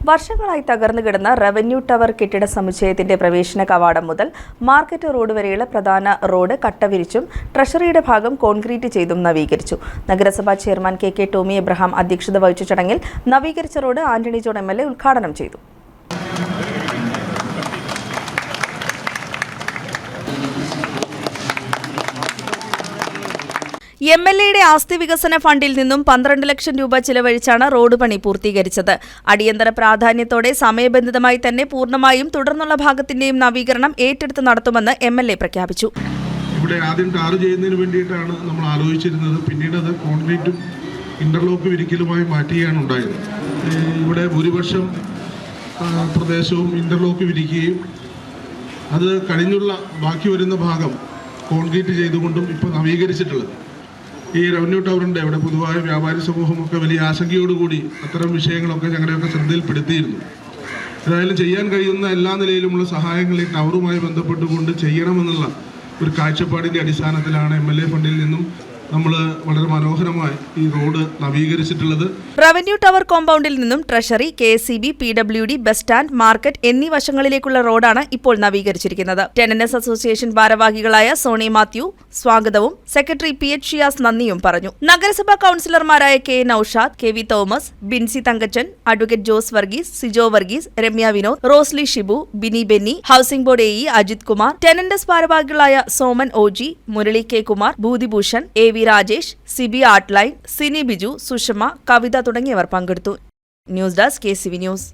വർഷങ്ങളായി തകർന്നു കിടന്ന റവന്യൂ ടവർ കെട്ടിട സമുച്ചയത്തിന്റെ പ്രവേശന കവാടം മുതൽ മാർക്കറ്റ് റോഡ് വരെയുള്ള പ്രധാന റോഡ് കട്ടവിരിച്ചും ട്രഷറിയുടെ ഭാഗം കോൺക്രീറ്റ് ചെയ്തും നവീകരിച്ചു. നഗരസഭാ ചെയർമാൻ കെ ടോമി എബ്രഹാം അധ്യക്ഷത വഹിച്ച ചടങ്ങിൽ നവീകരിച്ച റോഡ് ആന്റണി ജോൺ MLA ഉദ്ഘാടനം ചെയ്തു. MLAയുടെ ആസ്തി വികസന ഫണ്ടിൽ നിന്നും 12 ലക്ഷം രൂപ ചിലവഴിച്ചാണ് റോഡ് പണി പൂർത്തീകരിച്ചത്. അടിയന്തര പ്രാധാന്യത്തോടെ സമയബന്ധിതമായി തന്നെ പൂർണ്ണമായും തുടർന്നുള്ള ഭാഗത്തിന്റെയും നവീകരണം ഏറ്റെടുത്ത് നടത്തുമെന്ന് MLA പ്രഖ്യാപിച്ചു. ഇവിടെ ആദ്യം ടാർ ചെയ്യുന്നതിന് വേണ്ടിയിട്ടാണ് നമ്മൾ ആലോചിച്ചിരുന്നത്. പിന്നീട് അത് കോൺക്രീറ്റും ഇന്റർലോക്ക് വിരിക്കലുമായി മാറ്റുകയാണ് ഉണ്ടായത്. ഇവിടെ ഭൂരിപക്ഷം പ്രദേശവും ഇന്റർലോക്ക് വിരിക്കുകയും അത് കഴിഞ്ഞുള്ള ബാക്കി വരുന്ന ഭാഗം കോൺക്രീറ്റ് ചെയ്തുകൊണ്ടും ഇപ്പോൾ നവീകരിച്ചിട്ടുള്ളത്. ഈ റവന്യൂ ടവറിൻ്റെ ഇവിടെ പൊതുവായ വ്യാപാരി സമൂഹമൊക്കെ വലിയ ആശങ്കയോടുകൂടി അത്തരം വിഷയങ്ങളൊക്കെ ഞങ്ങളുടെയൊക്കെ ശ്രദ്ധയിൽപ്പെടുത്തിയിരുന്നു. ഏതായാലും ചെയ്യാൻ കഴിയുന്ന എല്ലാ നിലയിലുമുള്ള സഹായങ്ങൾ ഈ ടവറുമായി ബന്ധപ്പെട്ടുകൊണ്ട് ചെയ്യണമെന്നുള്ള ഒരു കാഴ്ചപ്പാടിൻ്റെ അടിസ്ഥാനത്തിലാണ് MLA ഫണ്ടിൽ നിന്നും നമ്മൾ വളരെ മനോഹരമായി ഈ റോഡ് നവീകരിച്ചിട്ടുള്ളത്. റവന്യൂ ടവർ കോമ്പൗണ്ടിൽ നിന്നും treasury, KSEB, PWD, bus stand, market എന്നീ വശങ്ങളിലേക്കുള്ള റോഡാണ് ഇപ്പോൾ നവീകരിച്ചിരിക്കുന്നത്. ടെനന്റ്സ് അസോസിയേഷൻ ഭാരവാഹികളായ സോണി മാത്യു സ്വാഗതവും സെക്രട്ടറി PH ഷിയാസ് നന്ദിയും പറഞ്ഞു. നഗരസഭാ കൌൺസിലർമാരായ K Noushad, KV Thomas, Binsy Thankachan, advocate Jose Varghese, Sijo Varghese, Ramya Vinod, Rosily Shibu, Bini Benny, housing board AE Ajith Kumar, tenants ഭാരവാഹികളായ Soman OG, Murali K Kumar, ഭൂതിഭൂഷൺ, AV Rajesh, Sibi artline, Sini Biju, Sushma, കവിത തുടങ്ങിയവർ പങ്കെടുത്തു. News desk KCV news.